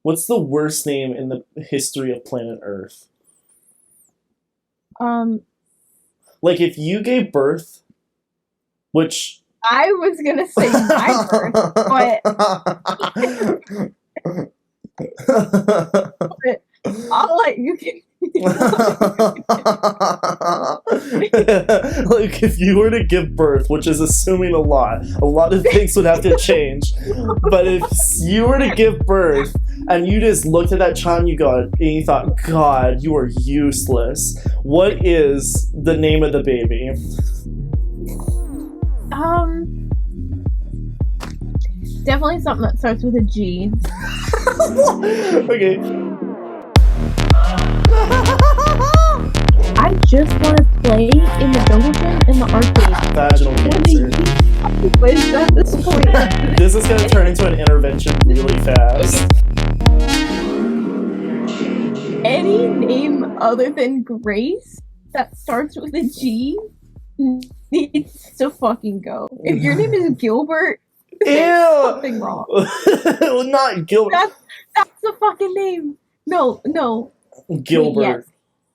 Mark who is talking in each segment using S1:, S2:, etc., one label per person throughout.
S1: What's the worst name in the history of planet Earth?
S2: Um,
S1: Like, if you gave birth, which...
S2: I was gonna say my birth, but I'll let you get.
S1: Like, if you were to give birth, which is assuming a lot of things would have to change. But if you were to give birth and you just looked at that child and you thought, God, you are useless. What is the name of the baby?
S2: Definitely something that starts with a G.
S1: Okay.
S2: I just want to play in the jungle gym in the arcade.
S1: Vaginal cancer.
S2: What is that at this point?
S1: This is going to turn into an intervention really fast.
S2: Any name other than Grace that starts with a G needs to fucking go. If your name is Gilbert, there's something wrong.
S1: Well, not Gilbert.
S2: That's the fucking name. No.
S1: Gilbert.
S2: Yes.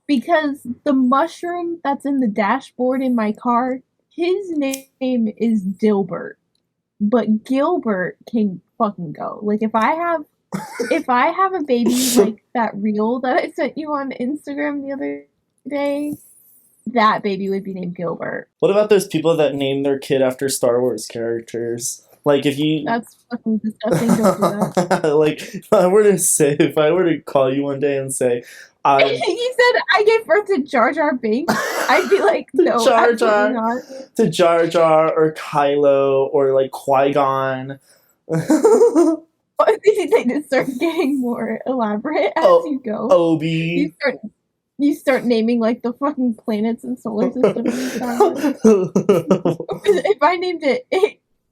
S2: Because the mushroom that's in the dashboard in my car, his name is Dilbert. But Gilbert can fucking go. Like, if I have a baby like that reel that I sent you on Instagram the other day, that baby would be named Gilbert.
S1: What about those people that name their kid after Star Wars characters? Like, if you...
S2: That's fucking disgusting, don't do that.
S1: Like, if I were to call you one day and say,
S2: you said I gave birth to Jar Jar Binks, I'd be like, no,
S1: Jar Jar,
S2: absolutely not.
S1: to Jar Jar or Kylo or like Qui-Gon.
S2: They just start getting more elaborate as you go.
S1: Obi.
S2: You start naming like the fucking planets and solar systems and stuff. If I named it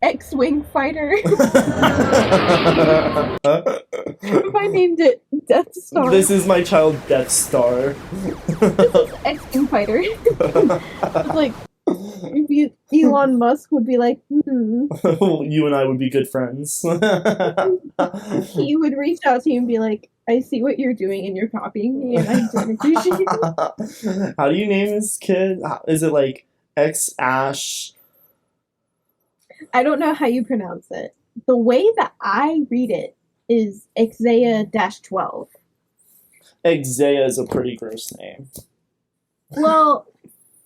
S2: X-Wing Fighter. If I named it Death Star.
S1: This is my child, Death Star.
S2: This is X-Wing Fighter. It's like, Elon Musk would be like,
S1: You and I would be good friends.
S2: He would reach out to you and be like, I see what you're doing and you're copying me and I don't appreciate it.
S1: How do you name this kid? Is it like X-Ash?
S2: I don't know how you pronounce it. The way that I read it is Exaya-12.
S1: Exaya is a pretty gross name.
S2: Well,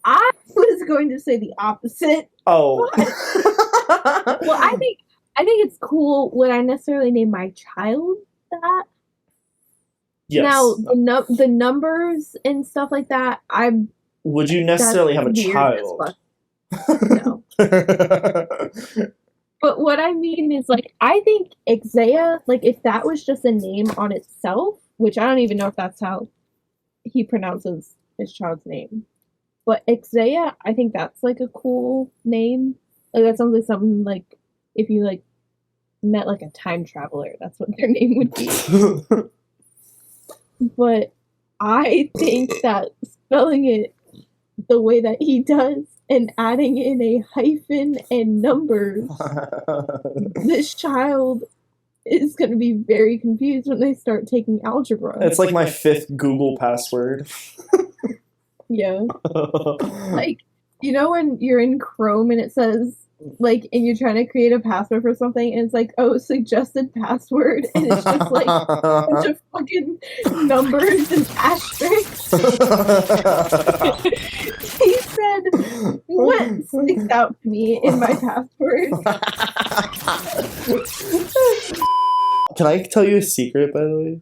S2: I was going to say the opposite.
S1: Oh.
S2: Well, I think it's cool. Would I necessarily name my child that?
S1: Yes.
S2: Now, the numbers and stuff like that,
S1: Would you necessarily have a child?
S2: No. But what I mean is, like, I think Exaya, like, if that was just a name on itself, which I don't even know if that's how he pronounces his child's name. But Exaya, I think that's, like, a cool name. Like, that sounds like something, like, if you, like, met, like, a time traveler, that's what their name would be. But I think that spelling it the way that he does and adding in a hyphen and numbers, this child is going to be very confused when they start taking algebra.
S1: It's like my 5th Google password.
S2: Yeah. Like, you know when you're in Chrome and it says, like, and you're trying to create a password for something, and it's like, oh, suggested password, and it's just like a bunch of fucking numbers and asterisks. He said, what sticks out to me in my password?
S1: Can I tell you a secret, by the way?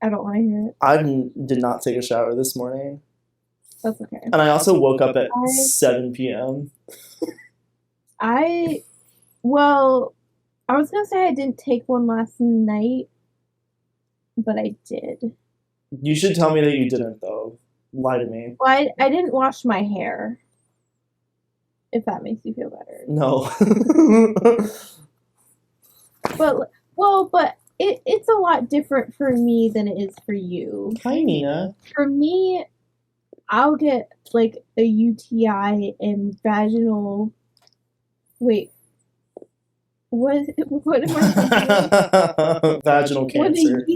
S2: I don't want to hear it.
S1: I did not take a shower this morning.
S2: That's okay.
S1: And I also woke up at 7 p.m.
S2: I was going to say I didn't take one last night, but I did.
S1: You should tell me that you didn't, though. Lie to me.
S2: Well, I didn't wash my hair, if that makes you feel better.
S1: No.
S2: But it's a lot different for me than it is for you.
S1: Hi, Nina.
S2: For me, I'll get, like, a UTI and vaginal... Wait. What am I thinking?
S1: Vaginal cancer.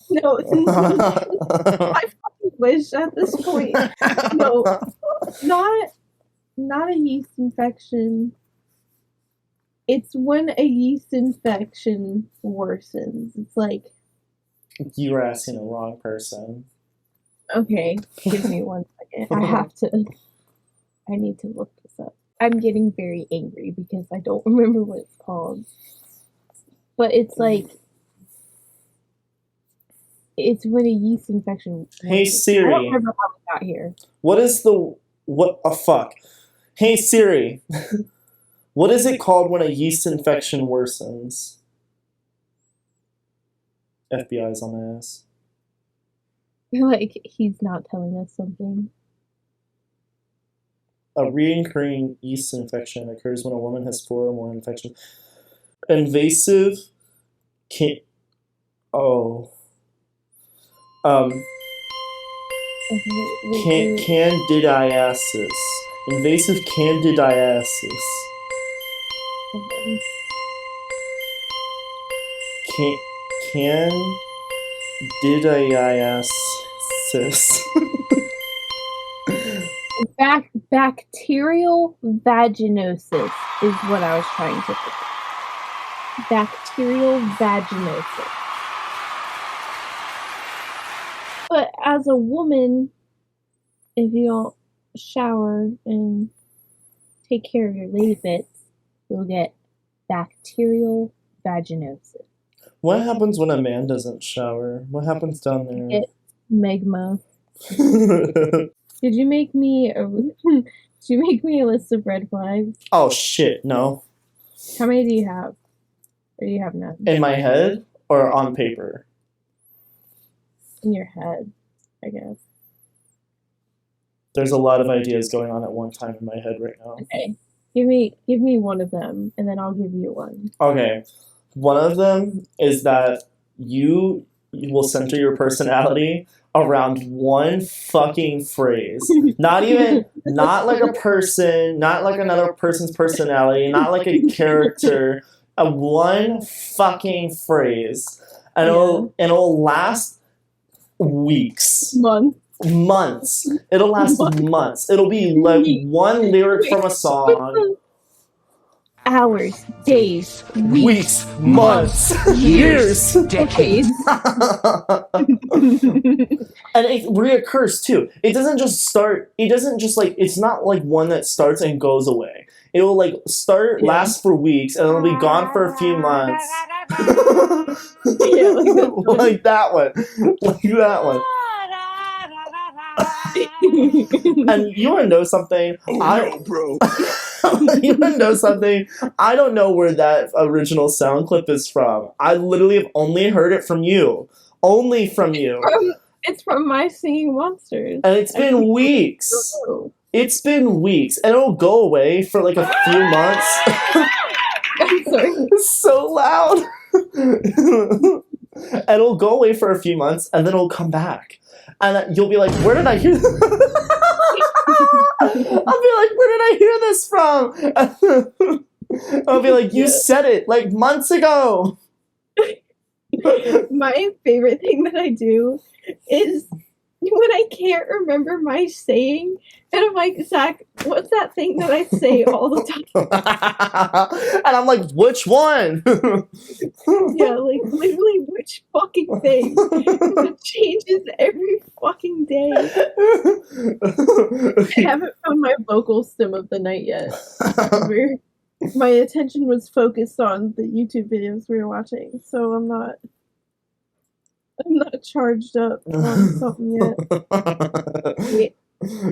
S2: No, I fucking wish at this point. No, not a yeast infection. It's when a yeast infection worsens. It's like,
S1: You were asking the wrong person.
S2: okay, give me 1 second. I need to look this up. I'm getting very angry because I don't remember what it's called. But it's like, it's when a yeast infection.
S1: Hey
S2: I
S1: Siri,
S2: don't remember how we got here.
S1: what is the what? Oh fuck! Hey Siri, what is it called when a yeast infection worsens? FBI's on my ass.
S2: Like, he's not telling us something.
S1: A recurring yeast infection occurs when a woman has 4 or more infections. Invasive can
S2: Okay,
S1: candidiasis. Invasive candidiasis. Candidiasis.
S2: Bacterial vaginosis is what I was trying to think. Bacterial vaginosis. But as a woman, if you don't shower and take care of your lady bits, you'll get bacterial vaginosis.
S1: What happens when a man doesn't shower? What happens down there?
S2: It's magma. Did you make me a list of red flags?
S1: Oh shit, no.
S2: How many do you have? Or do you have none?
S1: In my head or on paper?
S2: In your head, I guess.
S1: There's a lot of ideas going on at one time in my head right now.
S2: Okay. Give me one of them, and then I'll give you one.
S1: Okay. One of them is that you will center your personality around one fucking phrase. Not like a person, not like another person's personality, not like a character. A one fucking phrase. And it'll last weeks. Months. It'll last months. It'll be like one lyric from a song.
S2: Hours, days,
S1: weeks, months, years,
S2: decades.
S1: And it reoccurs too. It doesn't just like, it's not like one that starts and goes away. It will like start, last for weeks, and it'll be gone for a few months.
S2: Yeah,
S1: like that one. Like that one. And you wanna know something?
S3: No, bro.
S1: You wanna know something? I don't know where that original sound clip is from. I literally have only heard it from you. Only from you.
S2: It's from My Singing Monsters.
S1: And it's been weeks. It's been weeks. And it'll go away for like a few months.
S2: I'm sorry.
S1: It's so loud. And it'll go away for a few months, and then it'll come back. And you'll be like, where did I hear this? I'll be like, where did I hear this from? I'll be like, you said it like months ago.
S2: My favorite thing that I do is when I can't remember my saying, and I'm like, Zach, what's that thing that I say all the time?
S1: And I'm like, which one?
S2: Yeah, like literally which fucking thing? It changes every fucking day. I haven't found my vocal stem of the night yet. My attention was focused on the YouTube videos we were watching, so I'm not charged up on something yet.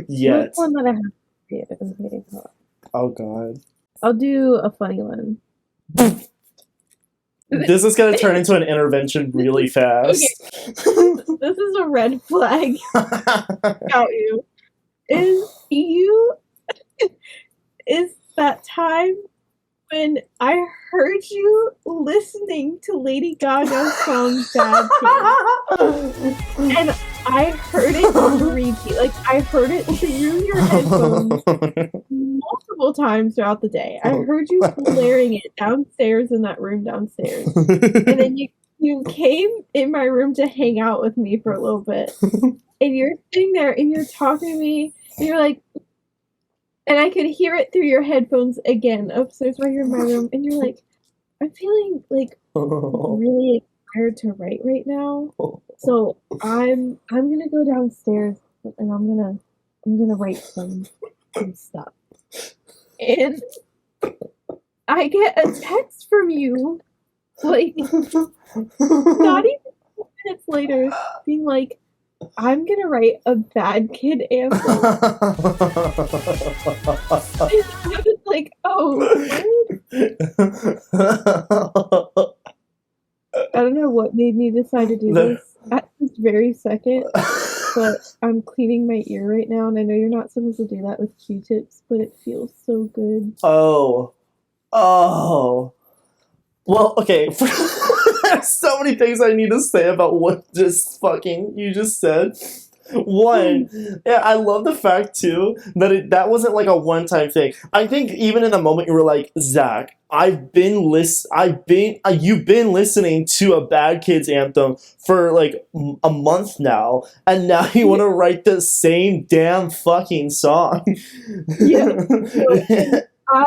S1: Yet.
S2: What's one that I have to get? Okay.
S1: Oh god.
S2: I'll do a funny one.
S1: This is gonna turn into an intervention really fast.
S2: Okay. This is a red flag about you. Is that time when I heard you listening to Lady Gaga's song Bad Taste. And I heard it on repeat. Like, I heard it through your headphones multiple times throughout the day. I heard you blaring it downstairs in that room downstairs. And then you came in my room to hang out with me for a little bit. And you're sitting there and you're talking to me and you're like, and I could hear it through your headphones again upstairs while you're in my room. And you're like, I'm feeling like really inspired to write right now. So I'm gonna go downstairs and I'm gonna write some stuff. And I get a text from you, like not even 2 minutes later, being like, I'm gonna write a bad kid anthem. And I was like, oh, what? I don't know what made me decide to do this at this very second, but I'm cleaning my ear right now, and I know you're not supposed to do that with Q-tips, but it feels so good.
S1: Oh. Well, okay. There's so many things I need to say about what you just said. One, yeah, I love the fact too that that wasn't like a one-time thing. I think even in the moment you were like, Zach, you've been listening to a Bad Kids anthem for like a month now, and now you want to write the same damn fucking song.
S2: Yeah. I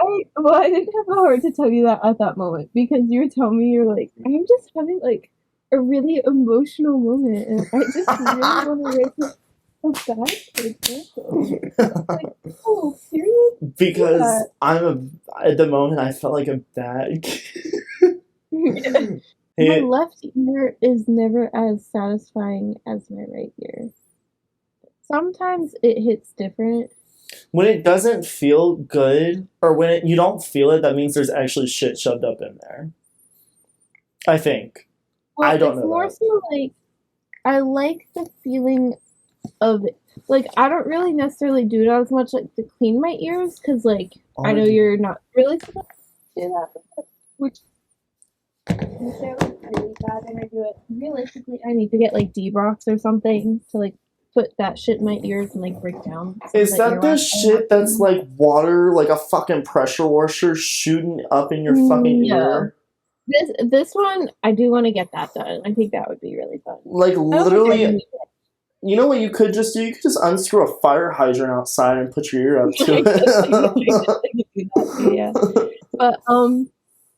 S2: didn't have the heart to tell you that at that moment because you were telling me, you're like, I'm just having like a really emotional moment and I just really want to write a Bad Kids anthem. Like, oh, serious?
S1: Because at the moment I felt like a bad kid.
S2: My left ear is never as satisfying as my right ear. Sometimes it hits different.
S1: When it doesn't feel good, or when you don't feel it, that means there's actually shit shoved up in there. I think.
S2: Well,
S1: I don't know.
S2: It's more so like, I like the feeling of it. Like, I don't really necessarily do it as much like to clean my ears, because like, I know you're not really supposed to do that, which really bad when I do it. Realistically, I need to get like D-Brox or something to like put that shit in my ears and like break down.
S1: Is that the shit that's like water, like a fucking pressure washer shooting up in your fucking ear?
S2: This one, I do want to get that done. I think that would be really fun.
S1: Like literally, you know what you could just do? You could just unscrew a fire hydrant outside and put your ear up to
S2: it. Yeah. But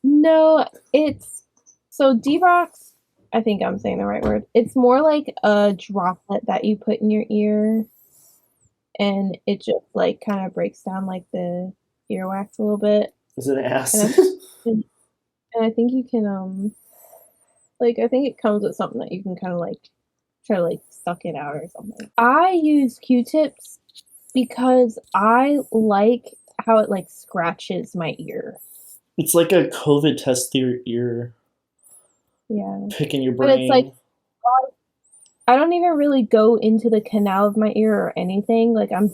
S2: no, it's so D-Brox. I think I'm saying the right word. It's more like a droplet that you put in your ear, and it just like kind of breaks down like the earwax a little bit.
S1: Is it acid?
S2: And I think you can like I think it comes with something that you can kind of like try to like suck it out or something. I use Q-tips because I like how it like scratches my ear.
S1: It's like a COVID test to your ear.
S2: Yeah.
S1: Picking your brain.
S2: But it's like, I don't even really go into the canal of my ear or anything. Like I'm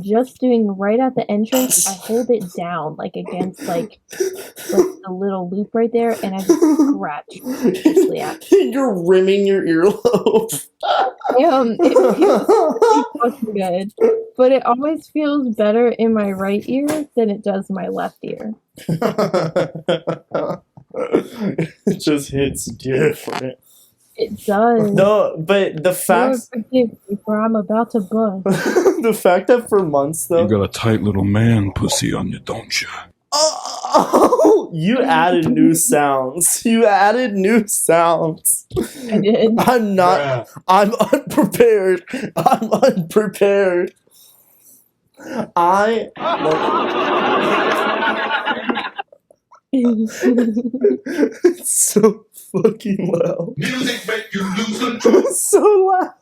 S2: just doing right at the entrance. I hold it down like against like the little loop right there, and I just scratch fiercely at it.
S1: You're rimming your earlobe.
S2: It feels pretty fucking good, but it always feels better in my right ear than it does my left ear.
S1: It just hits different.
S2: It does.
S1: No, but the fact
S2: I'm about to bust.
S1: the fact that for months though,
S3: you got a tight little man pussy on you, don't you?
S1: Oh, you added new sounds.
S2: I did.
S1: I'm not. I'm unprepared. It's so fucking loud.
S3: Music make you lose control.
S1: It's so loud.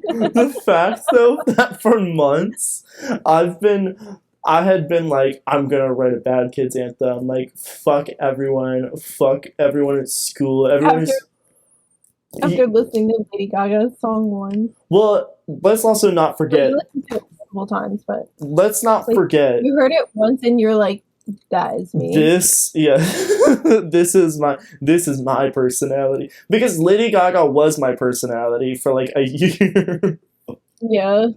S1: The fact though that for months I had been like, I'm gonna write a Bad Kids anthem, like fuck everyone at school,
S2: after listening to Lady Gaga's song once.
S1: Well, let's also not forget.
S2: Times, but
S1: let's not forget.
S2: You heard it once and you're like, That is me.
S1: This, yeah, this is my personality. Because Lady Gaga was my personality for like a year.
S2: Yeah.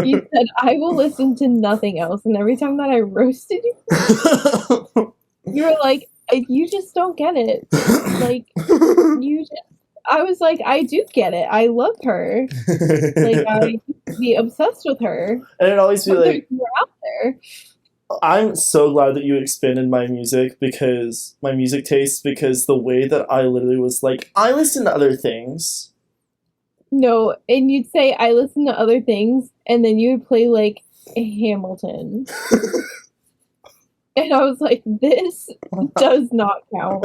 S2: You said, I will listen to nothing else. And every time that I roasted you, you were like, you just don't get it. Like, I was like, I do get it. I love her. Like, I be obsessed with her.
S1: And it'd always be
S2: But
S1: like,
S2: there's more out there.
S1: I'm so glad that you expanded my music taste, because the way that I literally was like, I listen to other things.
S2: No, and you'd say, I listen to other things, and then you would play, like, Hamilton. And I was like, this does not count.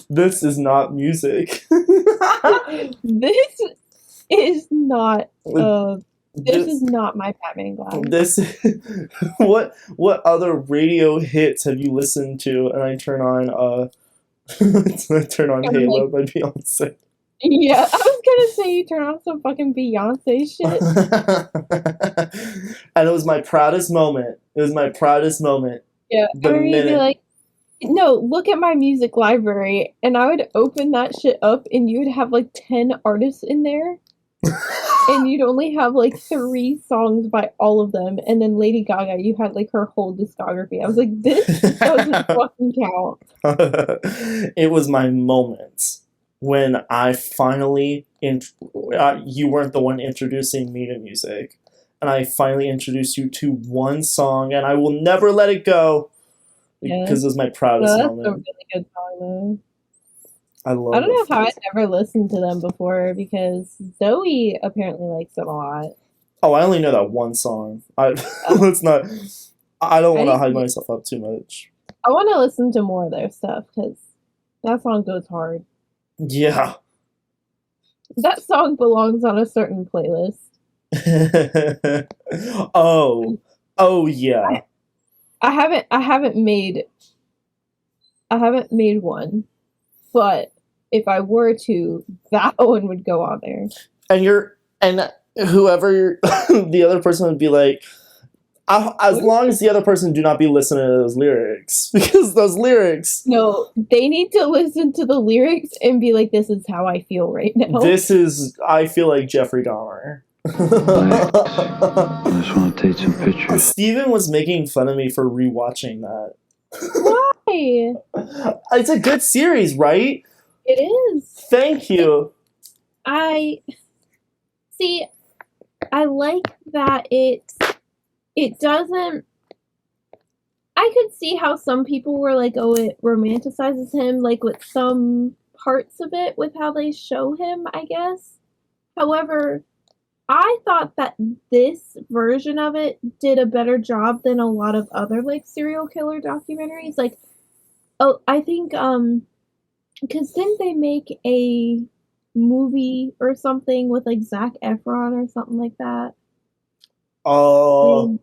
S1: This is not music.
S2: This is not, this is not my Batman glass.
S1: This what other radio hits have you listened to? And I turn on Halo by Beyonce.
S2: Yeah, I was gonna say you turn on some fucking Beyonce shit.
S1: And it was my proudest moment.
S2: Yeah,
S1: The
S2: or you'd be
S1: minute.
S2: like, no, look at my music library, and I would open that shit up, and you would have like 10 artists in there, and you'd only have like 3 songs by all of them, and then Lady Gaga, you had like her whole discography. I was like, this doesn't fucking count.
S1: It was my moment when I finally you weren't the one introducing me to music, and I finally introduced you to one song, and I will never let it go, because it was my proudest
S2: That's
S1: moment.
S2: a really good song though.
S1: I love.
S2: I don't know
S1: it.
S2: how I'd never listened to them before, because Zoe apparently likes them a lot.
S1: Oh, I only know that one song. Let's not. I don't want to hype myself up too much.
S2: I want to listen to more of their stuff, because that song goes hard.
S1: Yeah.
S2: That song belongs on a certain playlist.
S1: Oh yeah.
S2: I haven't made one, but if I were to, that one would go on there.
S1: And whoever the other person would be like, as long as the other person do not be listening to those lyrics, because those lyrics.
S2: No, they need to listen to the lyrics and be like, this is how I feel right now.
S1: I feel like Jeffrey Dahmer.
S4: I just want to take some pictures.
S1: Steven was making fun of me for rewatching that.
S2: Why?
S1: It's a good series, right?
S2: It is.
S1: Thank you.
S2: I like that it doesn't. I could see how some people were like, oh, it romanticizes him, like with some parts of it, with how they show him, I guess. However, I thought that this version of it did a better job than a lot of other like serial killer documentaries. Like, oh, I think because didn't they make a movie or something with like Zac Efron or something like that?
S1: Oh.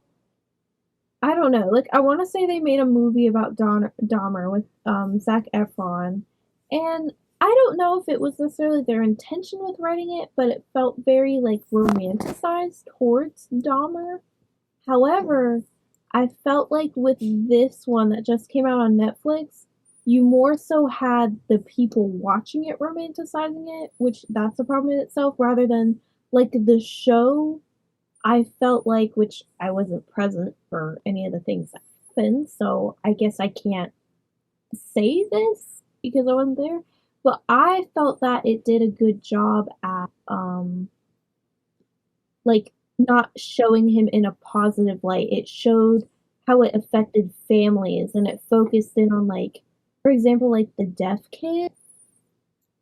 S2: I don't know. Like, I want to say they made a movie about Dahmer with Zac Efron, and I don't know if it was necessarily their intention with writing it, but it felt very like romanticized towards Dahmer. However, I felt like with this one that just came out on Netflix, you more so had the people watching it romanticizing it, which that's a problem in itself, rather than like the show. I felt like, which I wasn't present for any of the things that happened, so I guess I can't say this because I wasn't there, but I felt that it did a good job at, like, not showing him in a positive light. It showed how it affected families, and it focused in on, like, for example, like, the deaf kid.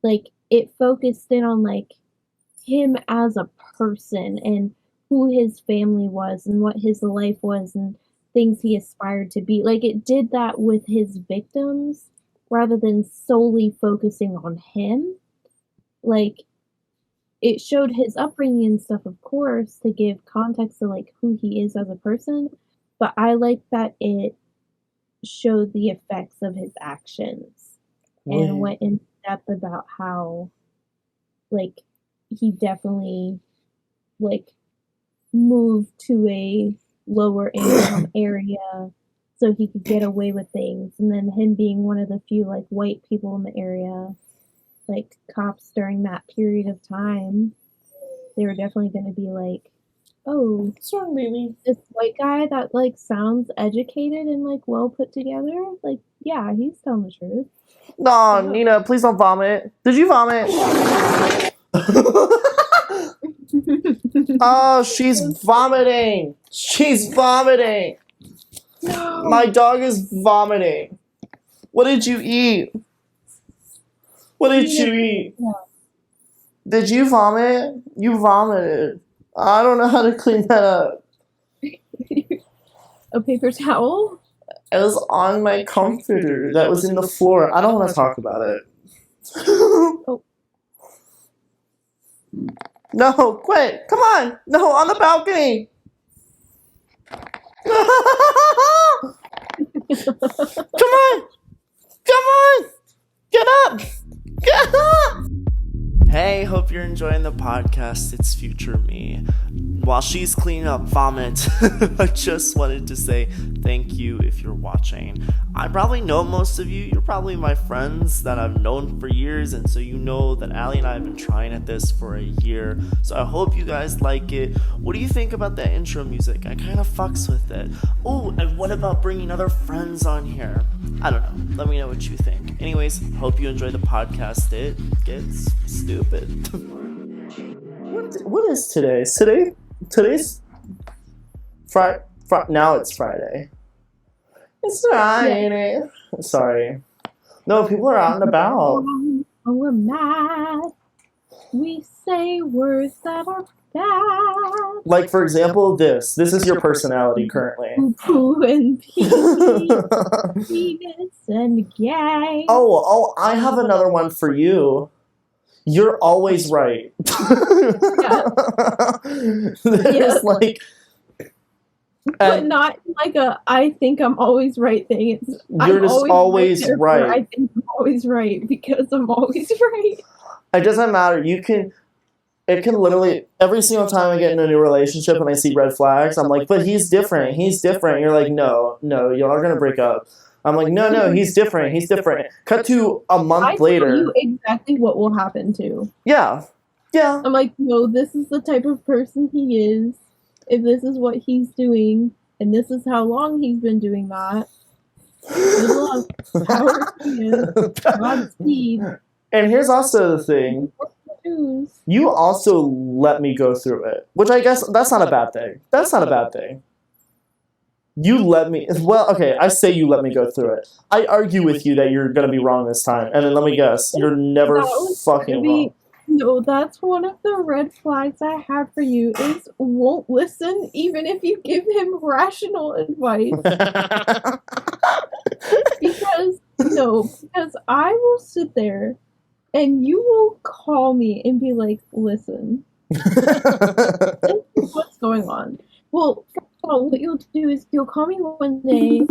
S2: Like, it focused in on, like, him as a person, and who his family was, and what his life was, and things he aspired to be. Like, it did that with his victims, rather than solely focusing on him. Like, it showed his upbringing and stuff, of course, to give context to, like, who he is as a person, but I like that it showed the effects of his actions, and went in depth about how, like, he definitely, like, moved to a lower income area so he could get away with things. And then him being one of the few like white people in the area, like cops during that period of time, they were definitely going to be like, oh,
S1: What's wrong, baby?
S2: this white guy that like sounds educated and like well put together, like yeah, he's telling the truth.
S1: No,
S2: Yeah.
S1: Nina, please don't vomit. Did you vomit? Oh, she's vomiting. She's vomiting.
S2: No.
S1: My dog is vomiting. What did you eat? What did you eat? Did you vomit? You vomited. I don't know how to clean that up.
S2: A paper towel?
S1: It was on my comforter that was in the floor. I don't want to talk about it.
S2: Oh.
S1: No, quit. Come on. No, on the balcony. Come on. Come on. Get up. Get up. Hey, hope you're enjoying the podcast. It's future me. While she's cleaning up vomit, I just wanted to say thank you if you're watching. I probably know most of you. You're probably my friends that I've known for years, and so you know that Allie and I have been trying at this for a year. So I hope you guys like it. What do you think about that intro music? I kind of fucks with it. Oh, and what about bringing other friends on here? I don't know. Let me know what you think. Anyways, hope you enjoy the podcast. It gets stupid. What is today? Today's Friday. Now it's Friday. It's Friday. Yeah. Sorry. No, people are out and about.
S2: When we're mad, we say words that are bad.
S1: Like, for example, this is your personality currently.
S2: Poo and pee, penis and gay.
S1: Oh, I have another one for you. You're always right. There's like,
S2: but not like a I think I'm always right thing. It's
S1: you're just always right.
S2: I think I'm always right because I'm always right.
S1: It doesn't matter. It can literally, every single time I get in a new relationship and I see red flags, I'm like, but he's different. He's different. You're like, no, y'all are going to break up. I'm like, no, he's different. He's different. Cut to a month later.
S2: I know exactly what will happen too.
S1: Yeah.
S2: I'm like, no, this is the type of person he is. If this is what he's doing, and this is how long he's been doing that. Good luck. Power to you. Godspeed.
S1: And here's also the thing. You also let me go through it, which I guess that's not a bad thing. That's not a bad thing. You let me, well, okay, I say you let me go through it. I argue with you that you're going to be wrong this time, and then let me guess, you're never fucking wrong.
S2: No, that's one of the red flags I have for you is won't listen even if you give him rational advice. because I will sit there and you will call me and be like, listen, what's going on? Well, first of all, what you'll do is you'll call me one day,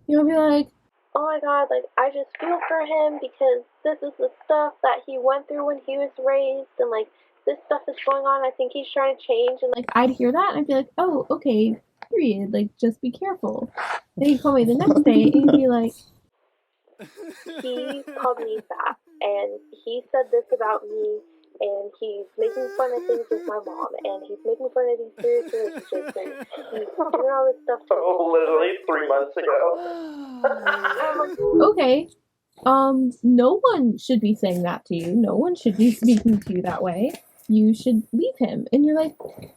S2: you'll be like, oh my god, like, I just feel for him because this is the stuff that he went through when he was raised, and, like, this stuff is going on, I think he's trying to change, and, like, I'd hear that, and I'd be like, oh, okay, period, like, just be careful. Then he'd call me the next day, and he'd be like, he called me fat, and he said this about me, and he's making fun of things with my mom, and he's making fun of these serious relationships, and he's doing all this stuff to me.
S1: Literally 3 months ago.
S2: Okay. No one should be saying that to you. No one should be speaking to you that way. You should leave him. And you're like,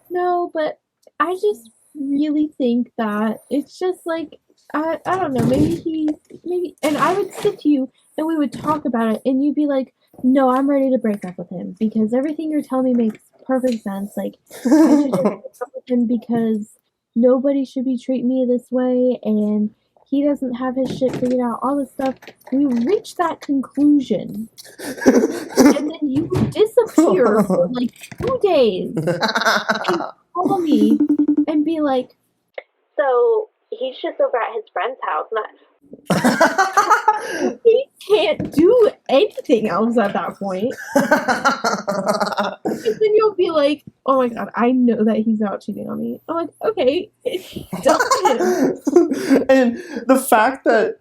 S2: no, but I just really think that it's just like, I don't know, maybe, and I would sit to you and we would talk about it and you'd be like, no, I'm ready to break up with him because everything you're telling me makes perfect sense. Like, I should break up with him because nobody should be treating me this way and he doesn't have his shit figured out, all this stuff. We reached that conclusion. And then you would disappear for like 2 days and call me and be like, so he's just over at his friend's house. He can't do any anything else at that point. And then you'll be like, oh my god, I know that he's out cheating on me. I'm like, okay, dump him.
S1: And the fact that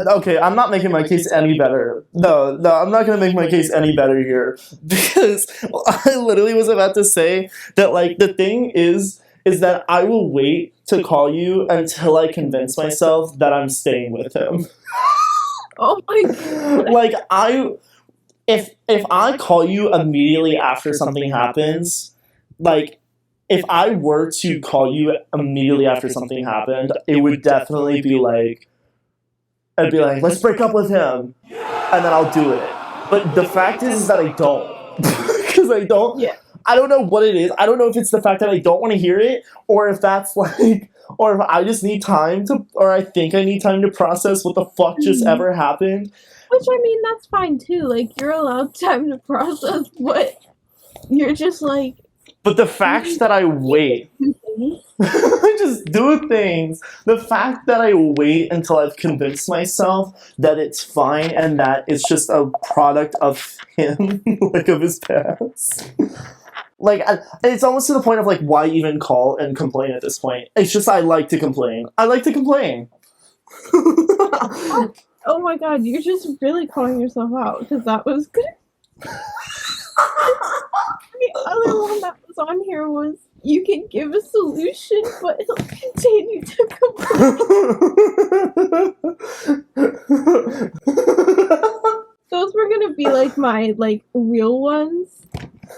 S1: okay, I'm not making my case any better. No, I'm not gonna make my case any better here because I literally was about to say that like the thing is that I will wait to call you until I convince myself that I'm staying with him.
S2: Oh my god.
S1: Like if I call you immediately after something happens, like if I were to call you immediately after something happened, it would definitely be like I'd be like, let's break up with him, and then I'll do it. But the fact is that I don't, because I don't.
S2: Yeah.
S1: I don't know what it is. I don't know if it's the fact that I don't want to hear it, or if that's like, or if I just need time to, or I think I need time to process what the fuck just ever happened.
S2: Which, I mean, that's fine too. Like, you're allowed time to process what you're just like.
S1: But the fact that I wait, I just do things. The fact that I wait until I've convinced myself that it's fine and that it's just a product of him, like of his past. Like, it's almost to the point of like, why even call and complain at this point? It's just I like to complain. I like to complain.
S2: Oh my god, you're just really calling yourself out because that was good. The other one that was on here was you can give a solution, but he'll continue to complain. Those were gonna be like my like real ones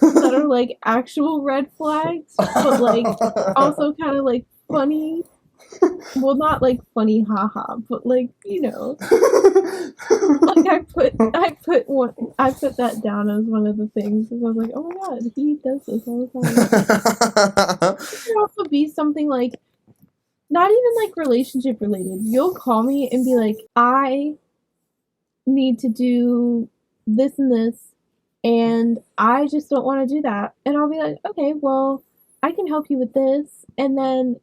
S2: that are like actual red flags, but like also kind of like funny. Well, not like funny, haha, but like you know, like I put that down as one of the things because I was like, oh my god, he does this all the time. It could also be something like, not even like relationship related. You'll call me and be like, I need to do this and this, and I just don't want to do that, and I'll be like, okay, well, I can help you with this, and then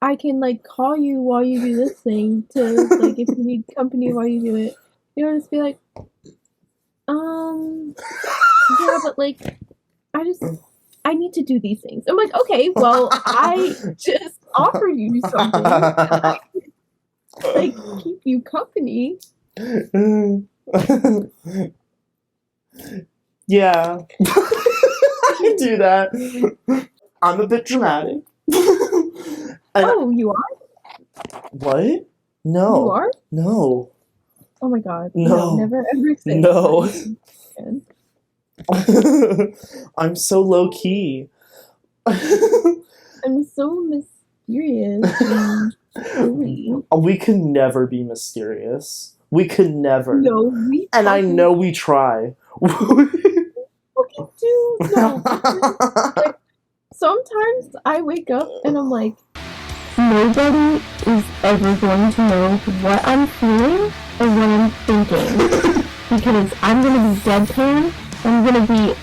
S2: I can like call you while you do this thing to like if you need company while you do it. You know, just be like, yeah, but like I need to do these things. I'm like, okay, well, I just offered you something that I could, like keep you company.
S1: Yeah. I do that. I'm a bit dramatic.
S2: Oh, you are?
S1: What? No.
S2: You are?
S1: No.
S2: Oh my god.
S1: No.
S2: Never ever say
S1: No.
S2: that.
S1: I'm so low key.
S2: I'm so mysterious and silly.
S1: We could never be mysterious. We could never.
S2: No, we
S1: And I know we try.
S2: fucking do. No. Like, sometimes I wake up and I'm like, nobody is ever going to know what I'm feeling or what I'm thinking. Because I'm going to be deadpan. I'm going to be,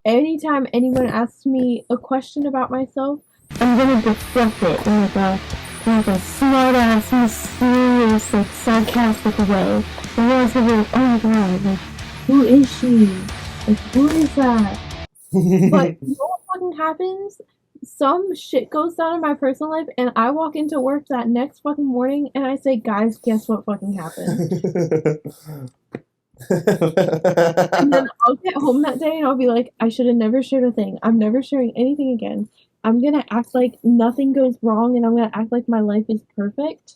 S2: anytime anyone asks me a question about myself, I'm going to deflect it in like a smart ass, mysterious, like sarcastic way. And then I'll be like, oh my god, like, who is she? Like, who is that? But you know what fucking happens? Some shit goes down in my personal life, and I walk into work that next fucking morning, and I say, guys, guess what fucking happened? And then I'll get home that day, and I'll be like, I should have never shared a thing. I'm never sharing anything again. I'm gonna act like nothing goes wrong, and I'm gonna act like my life is perfect,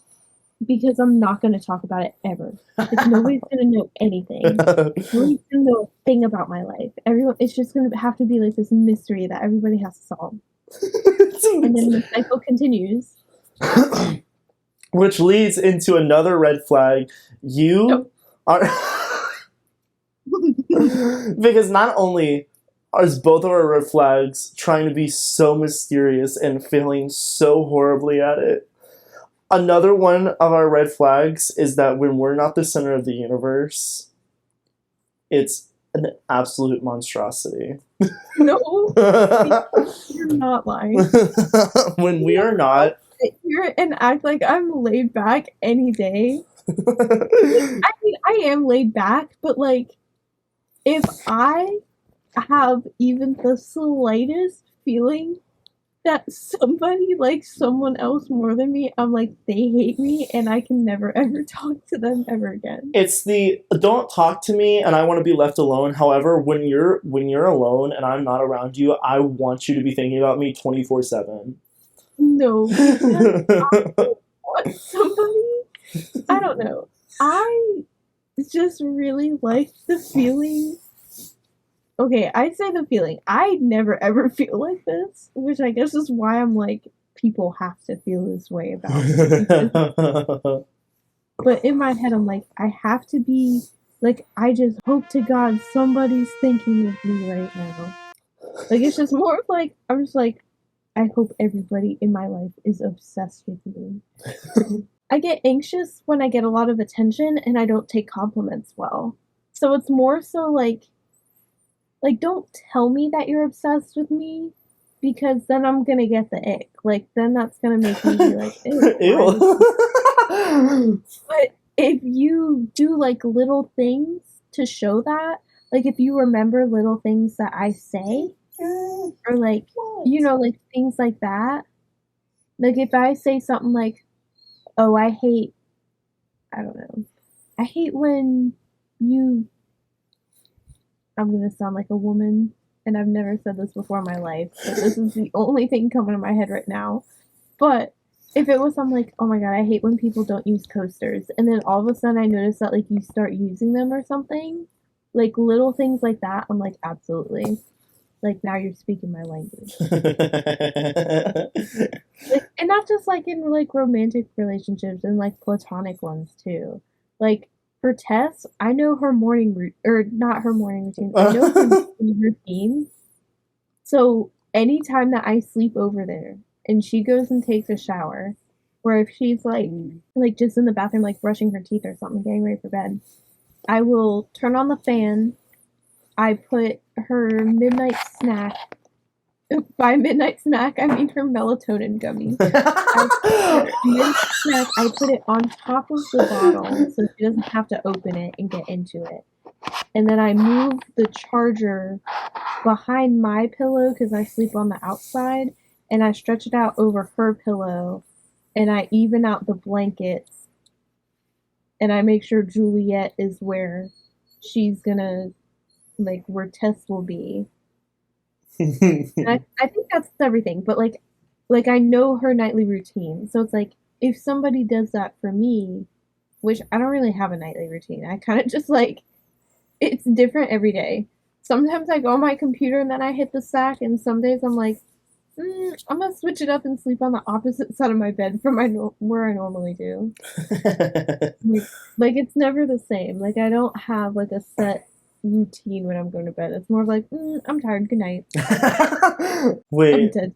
S2: because I'm not gonna talk about it ever. Like, nobody's gonna know anything. Nobody's gonna know a thing about my life. Everyone, it's just gonna have to be like this mystery that everybody has to solve. And then the cycle continues.
S1: Which leads into another red flag. You are... Because not only are both of our red flags trying to be so mysterious and failing so horribly at it, another one of our red flags is that when we're not the center of the universe, it's an absolute monstrosity.
S2: No, you're not lying.
S1: When we are not...
S2: Sit here and act like I'm laid back any day, I mean, I am laid back, but like, if I have even the slightest feeling that somebody likes someone else more than me, I'm like, they hate me, and I can never ever talk to them ever again.
S1: It's the don't talk to me and I want to be left alone. However, when you're alone and I'm not around you, I want you to be thinking about me 24/7.
S2: No, because I want somebody. I don't know. I just really like the feeling. Okay, I'd say the feeling. I never ever feel like this, which I guess is why I'm like, people have to feel this way about me. But in my head, I'm like, I have to be, like, I just hope to God somebody's thinking of me right now. Like, it's just more of like, I'm just like, I hope everybody in my life is obsessed with me. I get anxious when I get a lot of attention and I don't take compliments well. So it's more so like, don't tell me that you're obsessed with me, because then I'm gonna get the ick. Like, then that's gonna make me be like, ew.
S1: Ew.
S2: But if you do, like, little things to show that, like, if you remember little things that I say, or, like, you know, like, things like that. Like, if I say something like, oh, I hate when I'm gonna sound like a woman, and I've never said this before in my life, but this is the only thing coming to my head right now. But if it was something like, oh my god, I hate when people don't use coasters, and then all of a sudden I notice that, like, you start using them or something, like, little things like that, I'm like, absolutely. Like, now you're speaking my language. Like, and not just, like, in, like, romantic relationships, and, like, platonic ones, too. Like, for Tess, I know her morning not her morning routine, I know her routine. So, anytime that I sleep over there, and she goes and takes a shower, or if she's, like, just in the bathroom, like, brushing her teeth or something, getting ready for bed, I will turn on the fan, I put her midnight snack. By midnight snack, I mean her melatonin gummy. I put it on top of the bottle so she doesn't have to open it and get into it. And then I move the charger behind my pillow because I sleep on the outside, and I stretch it out over her pillow, and I even out the blankets, and I make sure Juliet is where she's gonna, like, where Tess will be. And I think that's everything, but like I know her nightly routine, so it's like, if somebody does that for me, which I don't really have a nightly routine, I kind of just, like, it's different every day. Sometimes I go on my computer and then I hit the sack, and some days I'm like, I'm gonna switch it up and sleep on the opposite side of my bed from where I normally do. Like, it's never the same. Like, I don't have, like, a set routine when I'm going to bed. It's more of like, I'm tired, good night.
S1: Wait,
S2: I'm dead.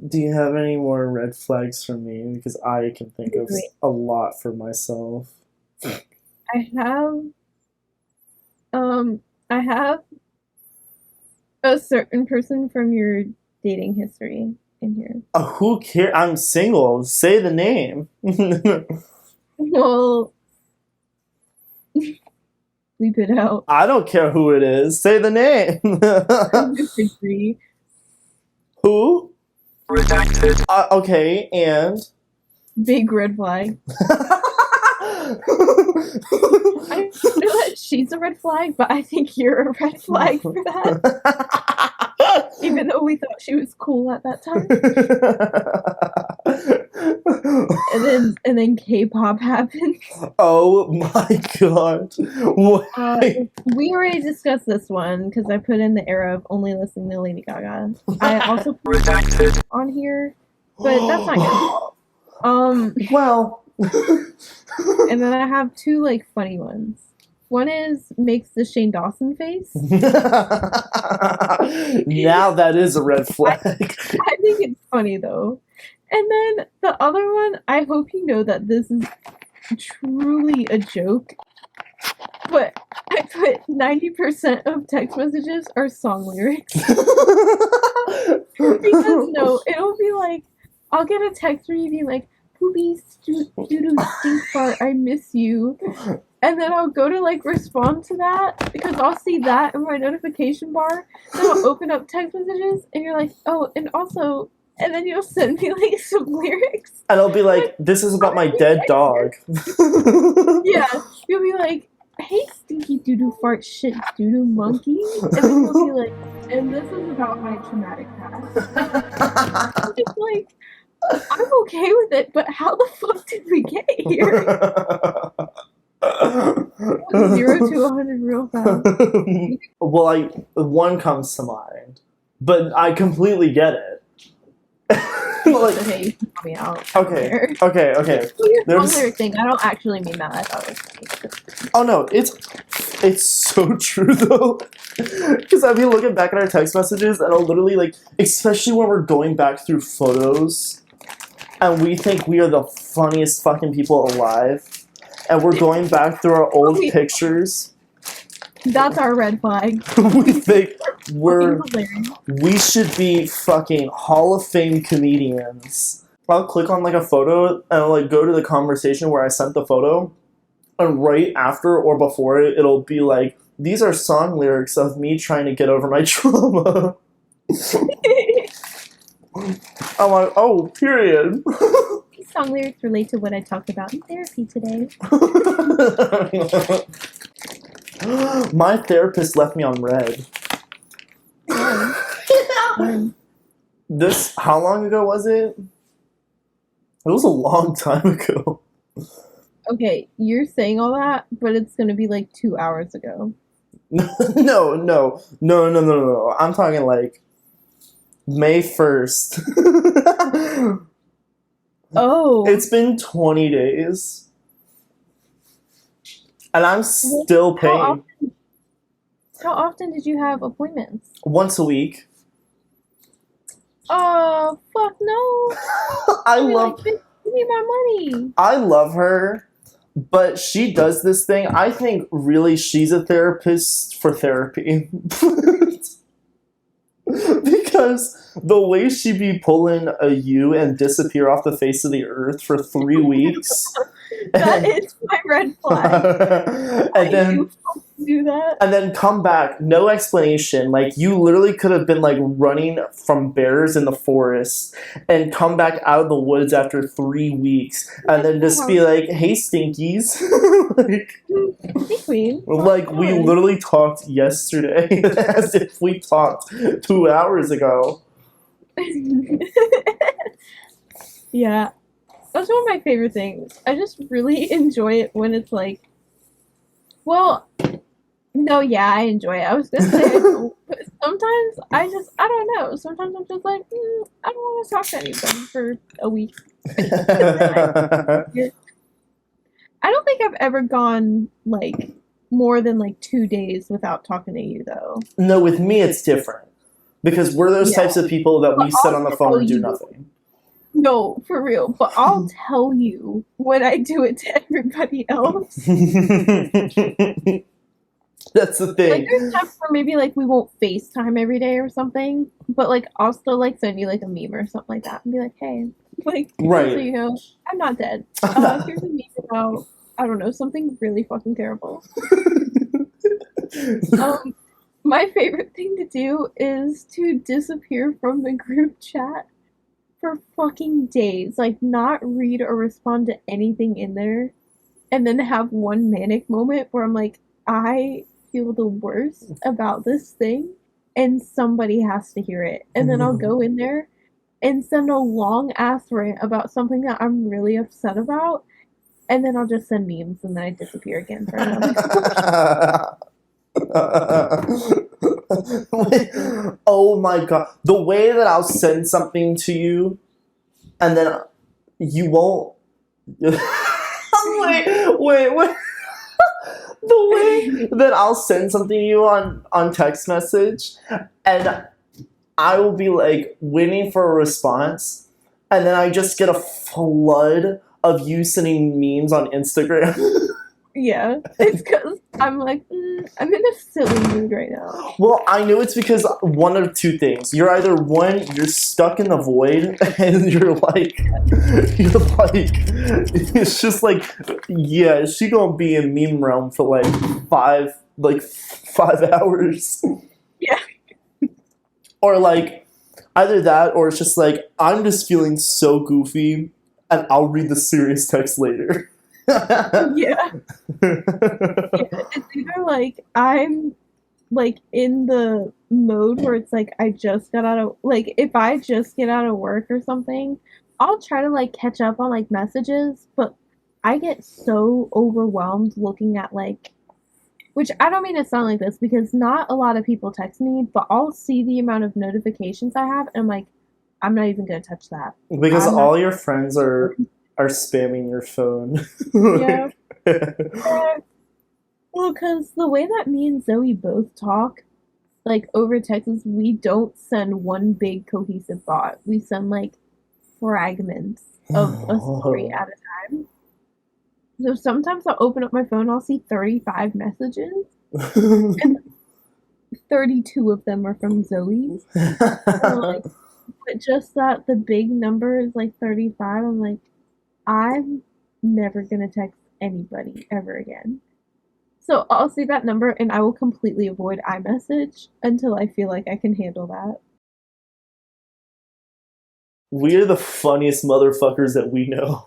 S1: do you have any more red flags for me? Because I can think of a lot for myself.
S2: I have a certain person from your dating history in here.
S1: Who cares? I'm single. Say the name.
S2: Well, bleep it out.
S1: I don't care who it is. Say the name. Who?
S3: Redacted.
S1: Okay, and?
S2: Big red flag. I know that she's a red flag, but I think you're a red flag for that. Even though we thought she was cool at that time. and then K-pop happened.
S1: Oh my god.
S2: We already discussed this one because I put in the era of only listening to Lady Gaga. I also put
S3: Redacted.
S2: on here, but that's not good.
S1: Well.
S2: And then I have two, like, funny ones. One is makes the Shane Dawson face.
S1: Now that is a red flag.
S2: I think it's funny though. And then the other one, I hope you know that this is truly a joke, but I put 90% of text messages are song lyrics. Because no, it'll be like, I'll get a text from you being like, poopy doo-doo stink fart, I miss you. And then I'll go to like respond to that because I'll see that in my notification bar. Then I'll open up text messages and you're like, oh, and also, and then you'll send me like some lyrics.
S1: And I'll be like, this is about my dead dog.
S2: Yeah, you'll be like, hey, stinky doo-doo fart shit doo-doo monkey. And then you'll be like, and this is about my traumatic past. It's like, I'm okay with it, but how the fuck did we get here? 0 to 100 real fast.
S1: Well, one comes to mind, but I completely get it. Like,
S2: Okay, you can call me out.
S1: okay.
S2: Your
S1: There's-
S2: lyric thing, I don't actually mean that. I thought it was funny.
S1: Oh no, it's so true though. Because I've been looking back at our text messages and I'll literally like, especially when we're going back through photos and we think we are the funniest fucking people alive and we're going back through our old pictures.
S2: That's our red flag.
S1: We think
S2: Fucking hilarious.
S1: we should be fucking Hall of Fame comedians. I'll click on like a photo and I'll like go to the conversation where I sent the photo, and right after or before it, it'll be like, these are song lyrics of me trying to get over my trauma. I'm like, oh, period.
S2: These song lyrics relate to what I talked about in therapy today.
S1: My therapist left me on red. This, how long ago was it? It was a long time ago.
S2: Okay, you're saying all that, but it's gonna be like 2 hours ago.
S1: No. I'm talking like May 1st.
S2: Oh.
S1: It's been 20 days. And I'm still paying.
S2: How often did you have appointments?
S1: Once a week.
S2: Oh, fuck no.
S1: I
S2: You're
S1: love
S2: like, "Bitch, give me my money."
S1: I love her, but she does this thing. I think really she's a therapist for therapy. Because the way she be pulling a U and disappear off the face of the earth for 3 weeks.
S2: That is my red flag.
S1: And then
S2: You do that.
S1: and then come back, no explanation. Like, you literally could have been like running from bears in the forest and come back out of the woods after 3 weeks and then just be like, hey, stinkies.
S2: Hey, queen.
S1: Like we literally talked yesterday as if we talked 2 hours ago.
S2: Yeah. That's one of my favorite things. I just really enjoy it when it's like, well, no, yeah, I enjoy it. I was gonna say, I don't, but sometimes I don't know. Sometimes I'm just like, I don't want to talk to anybody for a week. I don't think I've ever gone like more than like 2 days without talking to you, though.
S1: No, with me it's different. Because we're those types of people that we sit on the phone and do nothing.
S2: No, for real. But I'll tell you when I do it to everybody else.
S1: That's the thing.
S2: Like, there's times where maybe like we won't FaceTime every day or something, but like I'll still like send you like a meme or something like that and be like, hey, like,
S1: Right.
S2: so you know, I'm not dead. Here's a meme about, I don't know, something really fucking terrible. My favorite thing to do is to disappear from the group chat for fucking days, like not read or respond to anything in there, and then have one manic moment where I'm like, I feel the worst about this thing, and somebody has to hear it. And then I'll go in there and send a long ass rant about something that I'm really upset about, and then I'll just send memes, and then I disappear again for another.
S1: Oh my god. The way that I'll send something to you and then you won't. wait. The way that I'll send something to you on text message and I will be like waiting for a response and then I just get a flood of you sending memes on Instagram.
S2: Yeah, it's because I'm like, I'm in a silly mood right now.
S1: Well, I know it's because one of two things. You're either one, you're stuck in the void, and you're like, it's just like, yeah, she gonna be in meme realm for like 5 hours.
S2: Yeah.
S1: Or like, either that, or it's just like, I'm just feeling so goofy, and I'll read the serious text later.
S2: Yeah. It's either like I'm like in the mode where it's like I just got out of like if I just get out of work or something, I'll try to like catch up on like messages, but I get so overwhelmed looking at like which I don't mean to sound like this because not a lot of people text me, but I'll see the amount of notifications I have and I'm like, I'm not even gonna touch that.
S1: Because all your friends are spamming your phone.
S2: Yeah. Well, because the way that me and Zoe both talk, like over text, is we don't send one big cohesive thought. We send like fragments of a story at a time. So sometimes I'll open up my phone, I'll see 35 messages, and 32 of them are from Zoe. Like, but just that the big number is like 35, I'm like, I'm never gonna text anybody ever again. So I'll see that number and I will completely avoid iMessage until I feel like I can handle that.
S1: We're the funniest motherfuckers that we know.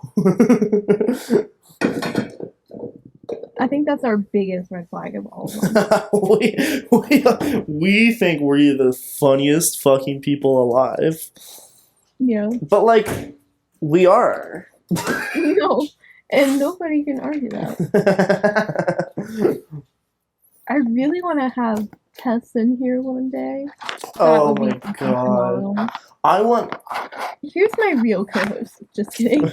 S2: I think that's our biggest red flag of all of them.
S1: we think we're the funniest fucking people alive.
S2: Yeah.
S1: But like, we are.
S2: No. And nobody can argue that. I really want to have Tess in here one day.
S1: Oh my god. I want...
S2: Here's my real co-host. Just kidding.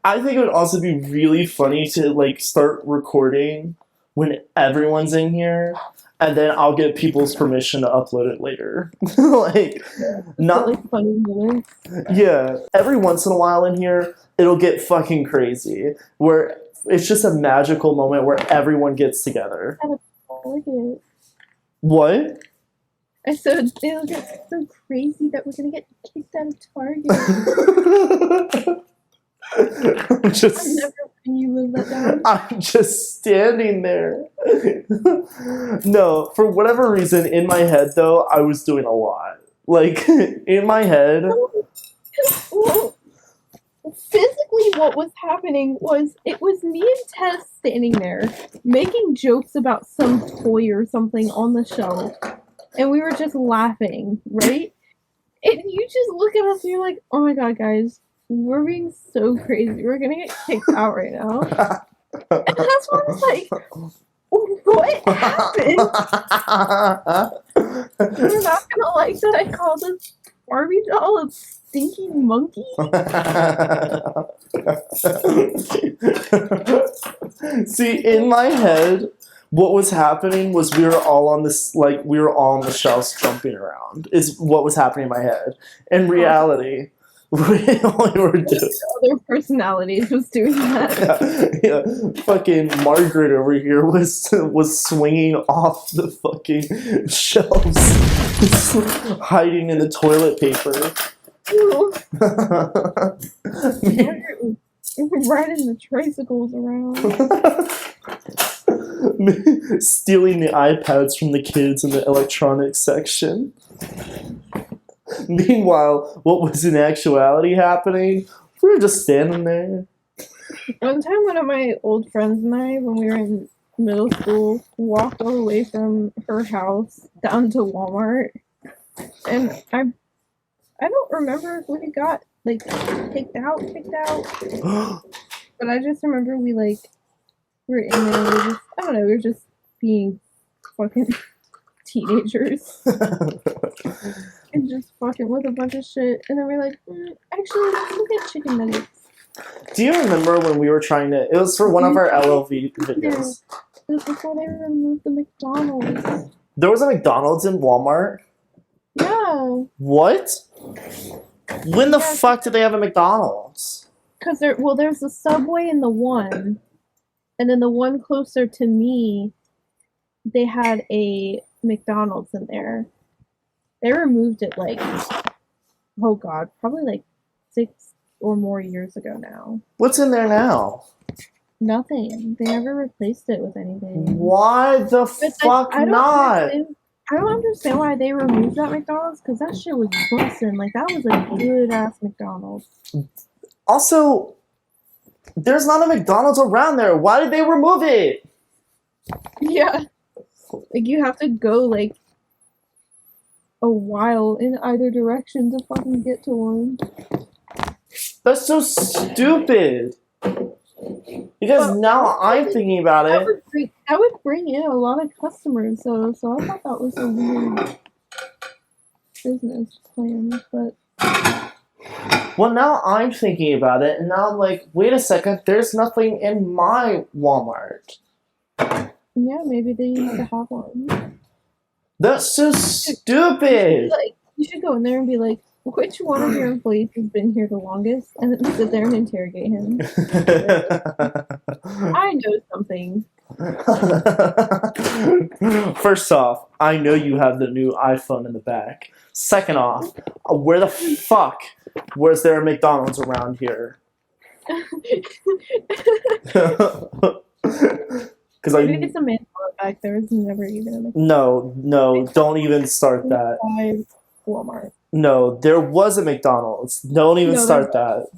S1: I think it would also be really funny to like start recording when everyone's in here, and then I'll get people's permission to upload it later. Like, not
S2: like funny moments.
S1: Yeah, every once in a while in here, it'll get fucking crazy. Where it's just a magical moment where everyone gets together. What?
S2: I said it'll get so crazy that we're gonna get kicked out of Target.
S1: I'm just,
S2: I'm never letting you live that down.
S1: I'm just standing there. No, for whatever reason, in my head though, I was doing a lot. Like, in my head.
S2: Well, physically what was happening was it was me and Tess standing there making jokes about some toy or something on the shelf. And we were just laughing, right? And you just look at us and you're like, oh my god, guys, we're being so crazy. We're gonna get kicked out right now. And that's why I was like, what happened? You're not gonna like that I called this Barbie doll a stinking monkey?
S1: See, in my head, what was happening was we were all on the shelves jumping around, is what was happening in my head. In reality, we were doing...
S2: Other personalities was doing that.
S1: Yeah. Fucking Margaret over here was swinging off the fucking shelves, hiding in the toilet paper.
S2: Margaret was riding the tricycles around.
S1: Stealing the iPads from the kids in the electronics section. Meanwhile, what was in actuality happening, we were just standing there.
S2: One time, one of my old friends and I, when we were in middle school, walked all the way from her house down to Walmart. And I don't remember if we got, like, kicked out. But I just remember we, like, were in there, we were just, I don't know, we were just being fucking teenagers. And just fucking with a bunch of shit. And then we're like, actually, let's go get chicken nuggets.
S1: Do you remember when we were trying to... It was for one of our LLV videos.
S2: It was before they removed the McDonald's.
S1: There was a McDonald's in Walmart?
S2: Yeah.
S1: What? When the fuck did they have a McDonald's?
S2: Because there's the Subway and the One. And then the one closer to me, they had a McDonald's in there. They removed it like, oh god, probably like 6 or more years ago now.
S1: What's in there now?
S2: Nothing. They never replaced it with anything.
S1: Why the fuck not?
S2: I don't understand why they removed that McDonald's, because that shit was busting. Like, that was a good ass McDonald's.
S1: Also, there's not a McDonald's around there. Why did they remove it?
S2: Yeah. Like, you have to go, like, a while in either direction to fucking get to one.
S1: That's so stupid. Because now I'm thinking about it.
S2: That would bring in a lot of customers, so I thought that was a weird business plan, but...
S1: Well, now I'm thinking about it, and now I'm like, wait a second, there's nothing in my Walmart.
S2: Yeah, maybe they used to have one.
S1: That's so stupid!
S2: Like, you should go in there and be like, which one of your employees has been here the longest? And then sit there and interrogate him. I know something.
S1: First off, I know you have the new iPhone in the back. Second off, where the fuck was there a McDonald's around here? Because
S2: Maybe it's a man back there. It's never even a
S1: McDonald's. No, don't even start that.
S2: Walmart.
S1: No, there was a McDonald's. Don't even start that.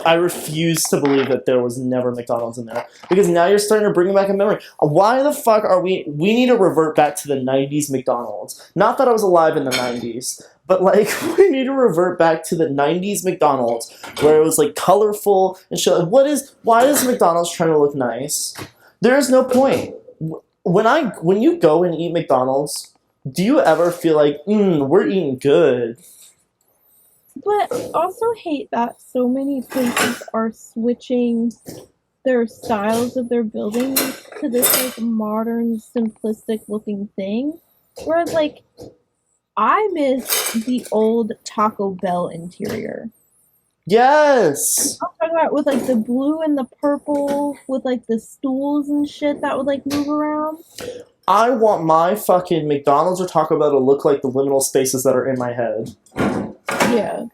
S1: I refuse to believe that there was never McDonald's in there. Because now you're starting to bring back a memory. Why the fuck are we need to revert back to the 90s McDonald's. Not that I was alive in the 90s. But, like, we need to revert back to the 90s McDonald's. Where it was, like, colorful and shit. Why is McDonald's trying to look nice? There is no point. When you go and eat McDonald's, do you ever feel like, we're eating good?
S2: But I also hate that so many places are switching their styles of their buildings to this like modern, simplistic looking thing. Whereas like I miss the old Taco Bell interior.
S1: Yes!
S2: I'm talking about with like the blue and the purple with like the stools and shit that would like move around.
S1: I want my fucking McDonald's or Taco Bell to look like the liminal spaces that are in my head.
S2: Yeah.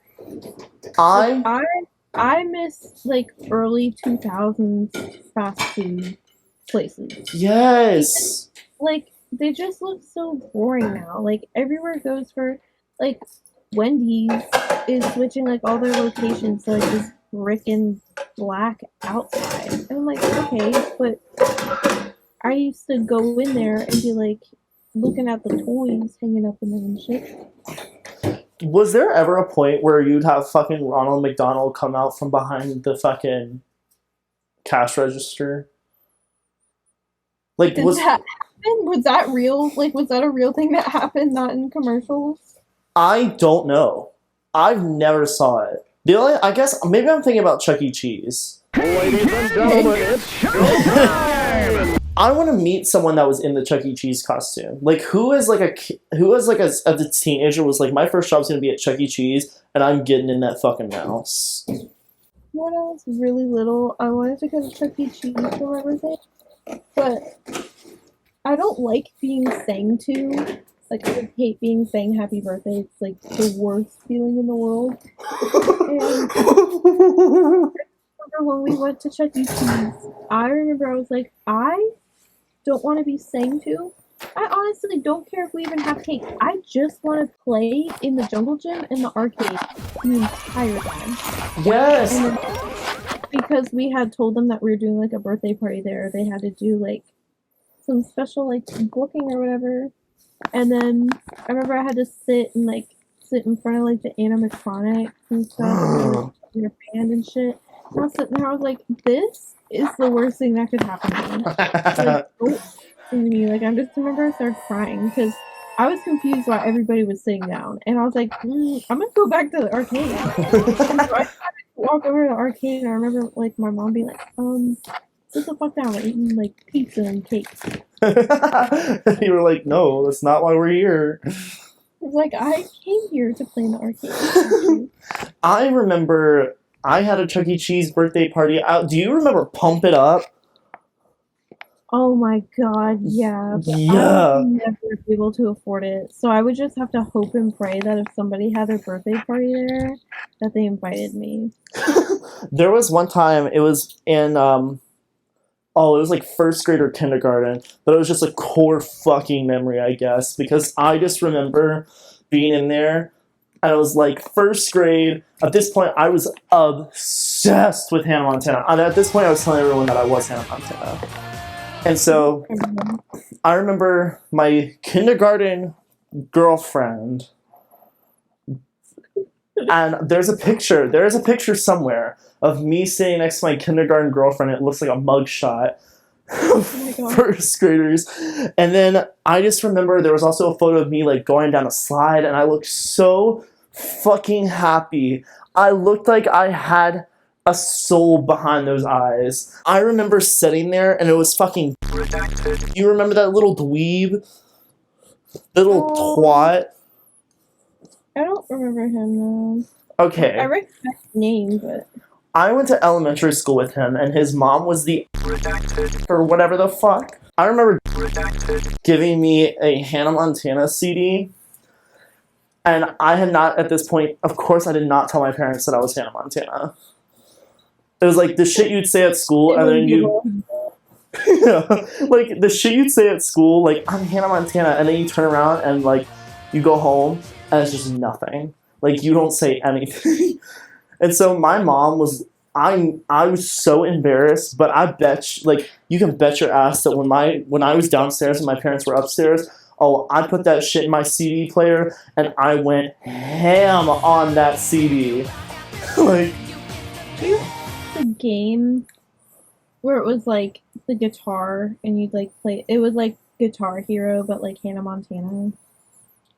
S2: I miss like early 2000s fast food places.
S1: Yes.
S2: Like they just look so boring now. Like everywhere goes for like Wendy's is switching like all their locations to like this brick and black outside. And I'm like, okay, but I used to go in there and be like looking at the toys hanging up in there and shit.
S1: Was there ever a point where you'd have fucking Ronald McDonald come out from behind the fucking cash register? Like,
S2: Did that happen? Was that real? Like, was that a real thing that happened, not in commercials?
S1: I don't know. I've never saw it. I guess, maybe I'm thinking about Chuck E. Cheese.
S5: Ladies and gentlemen, it's showtime!
S1: I want to meet someone that was in the Chuck E. Cheese costume. Like, who as a teenager was like, my first job's gonna be at Chuck E. Cheese, and I'm getting in that fucking mouse.
S2: When I was really little, I wanted to go to Chuck E. Cheese for my birthday, but I don't like being sang to. Like, I hate being sang happy birthday. It's like the worst feeling in the world. And when we went to Chuck E. Cheese, I remember I was like, I don't want to be sang to. I honestly don't care if we even have cake. I just want to play in the jungle gym and the arcade the entire time.
S1: Yes!
S2: And then, because we had told them that we were doing like a birthday party there, they had to do like some special like booking or whatever. And then I remember I had to sit in front of like the animatronics and stuff, and your band and shit. And I was sitting there, I was like, this is the worst thing that could happen to me. Like, don't listen to me. Like, I just remember I started crying because I was confused why everybody was sitting down. And I was like, I'm gonna go back to the arcade. And so I had to walk over to the arcade, and I remember like my mom being like, sit the fuck down, we're eating like pizza and cake.
S1: You were like, no, that's not why we're here.
S2: It's like, I came here to play in the arcade.
S1: I remember I had a Chuck E. Cheese birthday party. Do you remember Pump It Up?
S2: Oh my god, yeah. But I
S1: Yeah.
S2: would never be able to afford it. So I would just have to hope and pray that if somebody had their birthday party there, that they invited me.
S1: There was one time, it was in, it was like first grade or kindergarten, but it was just a core fucking memory, I guess, because I just remember being in there, and it was like first grade. At this point, I was obsessed with Hannah Montana. And at this point, I was telling everyone that I was Hannah Montana. And so I remember my kindergarten girlfriend, and there's a picture somewhere of me sitting next to my kindergarten girlfriend. It looks like a mugshot of first graders. And then I just remember there was also a photo of me like going down a slide, and I looked so fucking happy. I looked like I had a soul behind those eyes. I remember sitting there, and it was fucking... You remember that little dweeb? Little twat?
S2: I don't remember him, though.
S1: Okay.
S2: I recognize his name, but...
S1: I went to elementary school with him, and his mom was the... or whatever the fuck. I remember giving me a Hannah Montana CD, and I had not, at this point, of course I did not tell my parents that I was Hannah Montana. It was like the shit you'd say at school, and then you... yeah, like the shit you'd say at school, like, I'm Hannah Montana, and then you turn around and, like, you go home, and it's just nothing. Like, you don't say anything. And so my mom was... I was so embarrassed, but I bet, like, you can bet your ass that when I was downstairs and my parents were upstairs, I put that shit in my CD player, and I went ham on that CD. Like...
S2: The game where it was like the guitar and you'd like play it was like Guitar Hero but like Hannah Montana.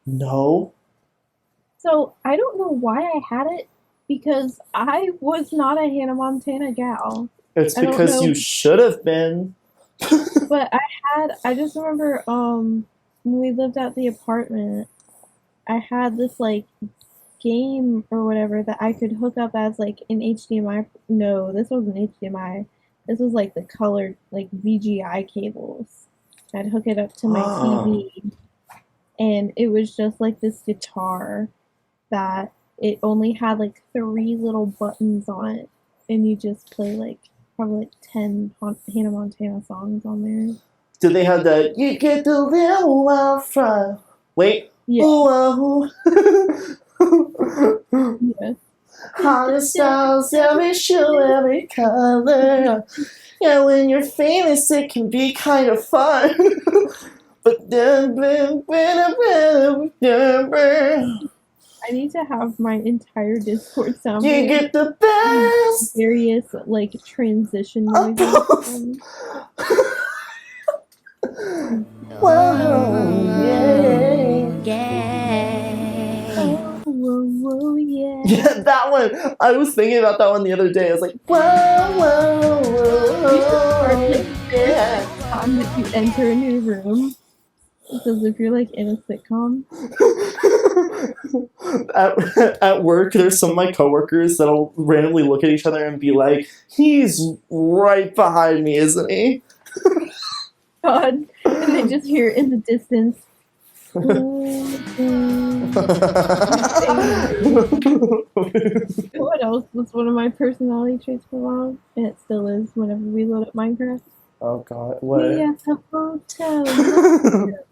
S1: No.
S2: So I don't know why I had it because I was not a Hannah Montana gal.
S1: It's because you should have been.
S2: But I just remember when we lived at the apartment, I had this like game or whatever that I could hook up as like an HDMI. No, this wasn't HDMI. This was like the colored like VGI cables. I'd hook it up to my TV, and it was just like this guitar that it only had like 3 little buttons on it, and you just play like probably like 10 Hannah Montana songs on there.
S1: Did they have that? You get the little wild fry. Wait.
S2: Yeah.
S1: Ooh,
S2: Yeah.
S1: Hottest styles, every shoe, every color. Yeah, when you're famous, it can be kind of fun. But then,
S2: I need to have my entire Discord sound.
S1: you get the best.
S2: Various like transition noises.
S1: Whoa, yeah.
S2: Whoa, yeah.
S1: Yeah, that one. I was thinking about that one the other day. I was like, whoa, whoa, whoa, yeah.
S2: Time that you enter a new room. It's as if you're like in a sitcom.
S1: At work, there's some of my coworkers that'll randomly look at each other and be like, he's right behind me, isn't he?
S2: God. And they just hear it in the distance. What else was one of my personality traits for a while? And it still is whenever we load up Minecraft.
S1: Oh god, what?
S2: We at the hotel.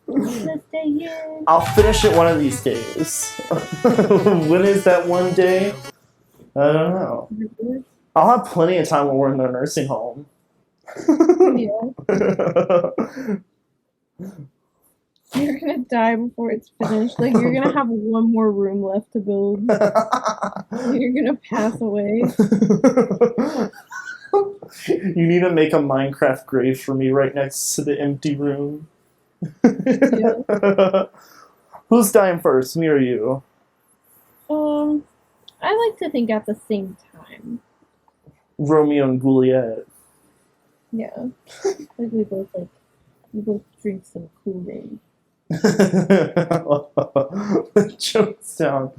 S2: Let's stay here.
S1: I'll finish it one of these days. When is that one day? I don't know. I'll have plenty of time when we're in the nursing home.
S2: Yeah. You're gonna die before it's finished. Like, you're gonna have one more room left to build. You're gonna pass away.
S1: You need to make a Minecraft grave for me right next to the empty room.
S2: Yeah.
S1: Who's dying first, me or you?
S2: I like to think at the same time.
S1: Romeo and Juliet.
S2: Yeah. Like we both drink some Kool-Aid.
S1: Jokes down.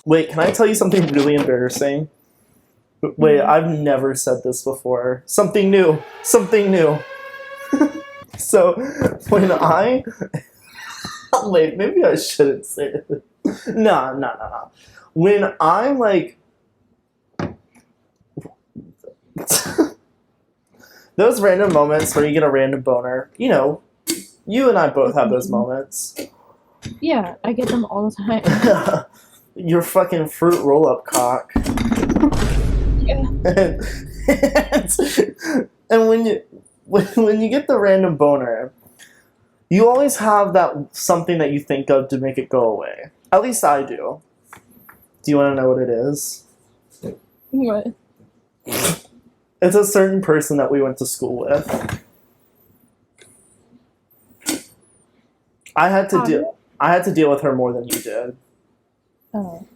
S1: Wait, can I tell you something really embarrassing? Wait, I've never said this before. Something new. Something new. So, when I... Wait, maybe I shouldn't say it. No. When I'm, like... Those random moments where you get a random boner, you know, you and I both have those moments.
S2: Yeah, I get them all the time.
S1: Your fucking fruit roll-up cock.
S2: Yeah.
S1: And when you get the random boner, you always have that something that you think of to make it go away. At least I do. Do you want to know what it is?
S2: What?
S1: It's a certain person that we went to school with. I had to deal with her more than you did.
S2: Oh.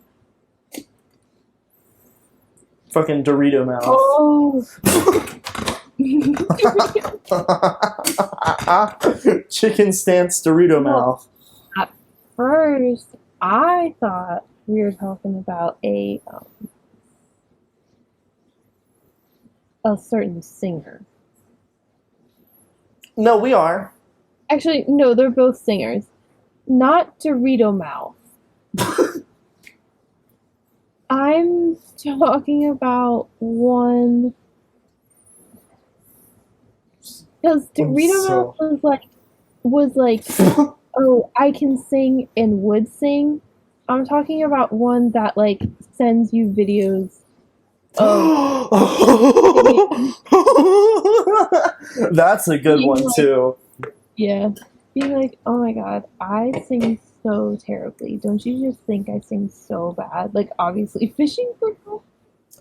S1: Fucking Dorito mouth.
S2: Oh.
S1: Chicken stance Dorito mouth.
S2: At first, I thought we were talking about a certain singer.
S1: No, we are.
S2: Actually, no, they're both singers. Not Dorito Mouth. I'm talking about one... Because Dorito Mouth was like, oh, I can sing and would sing. I'm talking about one that, like, sends you videos of...
S1: That's a good one, too.
S2: Yeah. Being like, oh my god, I sing so terribly. Don't you just think I sing so bad? Like, obviously, fishing for help.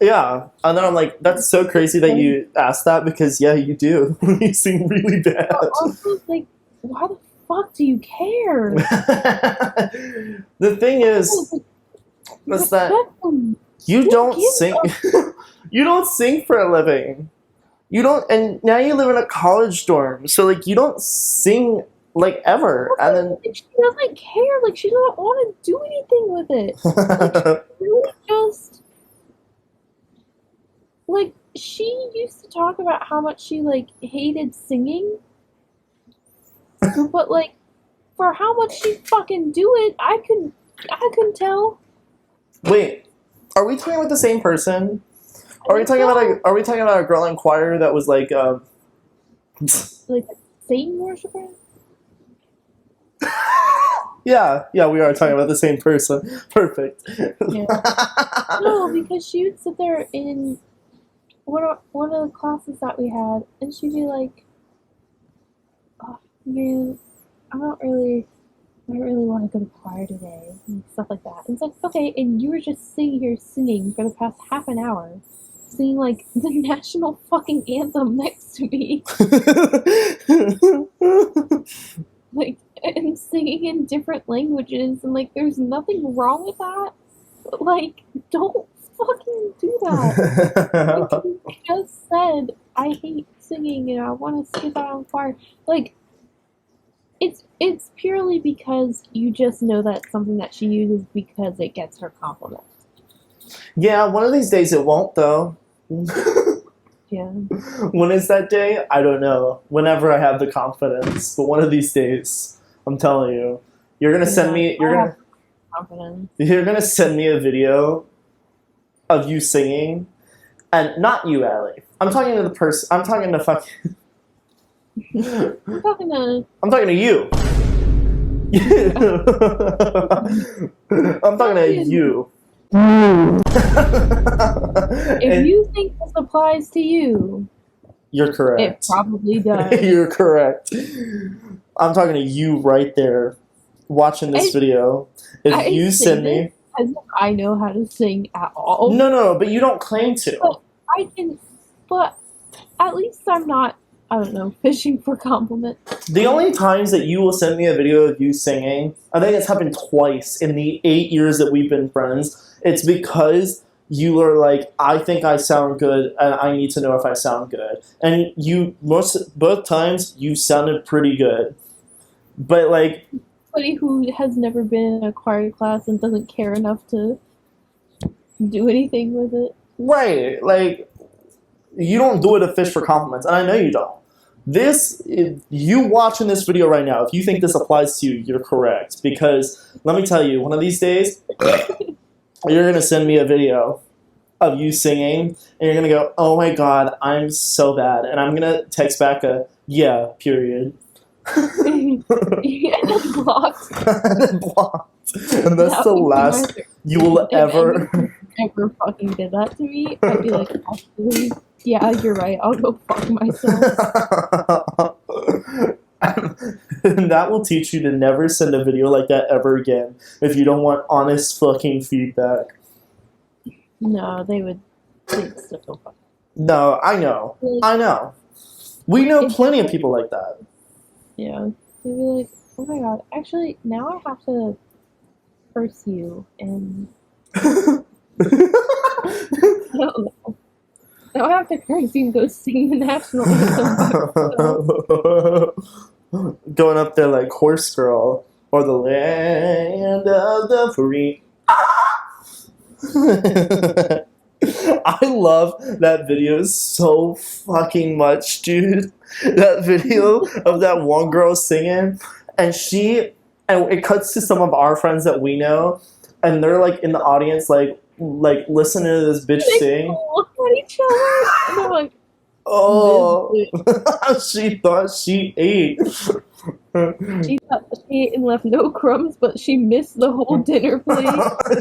S1: Yeah. And then I'm like, that's so crazy that you asked that because, yeah, you do. You sing really bad.
S2: But also, like, why the fuck do you care?
S1: The thing is that you don't sing. You don't sing for a living. You don't, and now you live in a college dorm, so like you don't sing like ever. And then
S2: she doesn't care. Like she doesn't want to do anything with it. Like, she really just like she used to talk about how much she like hated singing, but like for how much she fucking do it, I couldn't tell.
S1: Wait, are we talking about the same person? Are we talking about a girl in choir that was like
S2: like a Satan worshiper?
S1: Yeah, we are talking about the same person. Perfect.
S2: Yeah. No, because she would sit there in one of the classes that we had, and she'd be like, "Oh man, I don't really want to go to choir today," and stuff like that. And it's like, okay, and you were just sitting here singing for the past half an hour. Singing like the national fucking anthem next to me, like, and singing in different languages, and like, there's nothing wrong with that. But, like, don't fucking do that. Like, you just said I hate singing and I want to skip out on choir. Like, it's purely because you just know that's something that she uses because it gets her compliments.
S1: Yeah, one of these days it won't though.
S2: Yeah.
S1: When is that day? I don't know. Whenever I have the confidence, but one of these days, I'm telling you, you're gonna send me.
S2: Confidence.
S1: You're gonna send me a video of you singing, and not you, Allie. I'm talking to the person. I'm talking to fucking. I'm talking to you. I'm talking to you.
S2: If you think this applies to you,
S1: you're correct.
S2: It probably does.
S1: You're correct. I'm talking to you right there, watching this video. If you send me,
S2: I know how to sing at all.
S1: No, but you don't claim to.
S2: But I can, but at least I'm not. I don't know, fishing for compliments.
S1: The only times that you will send me a video of you singing, I think it's happened twice in the 8 years that we've been friends. It's because you are like, I think I sound good, and I need to know if I sound good. And both times you sounded pretty good, but like
S2: somebody who has never been in a choir class and doesn't care enough to do anything with it.
S1: Right. Like, you don't do it to fish for compliments, and I know you don't. You watching this video right now, if you think this applies to you, you're correct. Because, let me tell you, one of these days, you're going to send me a video of you singing, and you're going to go, oh my god, I'm so bad. And I'm going to text back a, yeah, period.
S2: And blocked.
S1: And blocked. And that's the last you will ever...
S2: Ever fucking did that to me, I'd be like, actually, yeah, you're right, I'll go fuck myself.
S1: And that will teach you to never send a video like that ever again if you don't want honest fucking feedback.
S2: No, they'd still go fuck.
S1: No, I know. I know. We know plenty of people like that.
S2: Yeah. They'd be like, oh my god, actually, now I have to curse you, and... I don't know. Now I have to curse you and go sing the national anthem.
S1: Going up there like Horse Girl or the land of the free. I love that video so fucking much, dude. That video of that one girl singing, and it cuts to some of our friends that we know, and they're like in the audience, like listening to this bitch sing.
S2: Look at each other, and they're like,
S1: oh, she thought she ate.
S2: She thought she ate and left no crumbs, but she missed the whole dinner plate.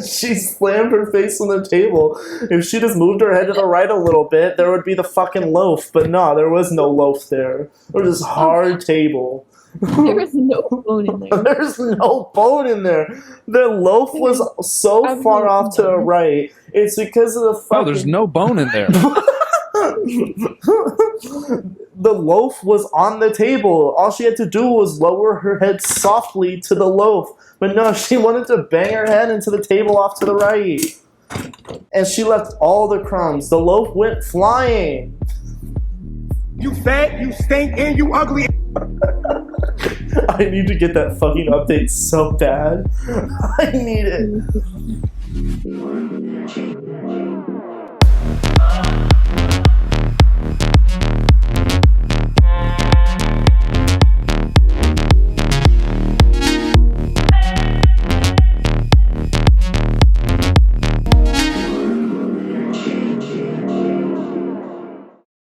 S1: She slammed her face on the table. If she just moved her head to the right a little bit, there would be the fucking loaf. But no, there was no loaf there. There was this hard table.
S2: There was no bone in there.
S1: There's no bone in there. The loaf was so far off to the right. It's because of the fucking...
S6: Oh, there's no bone in there.
S1: The loaf was on the table. All she had to do was lower her head softly to the loaf. But no, she wanted to bang her head into the table off to the right. And she left all the crumbs. The loaf went flying.
S5: You fat, you stink, and you ugly.
S1: I need to get that fucking update so bad. I need it.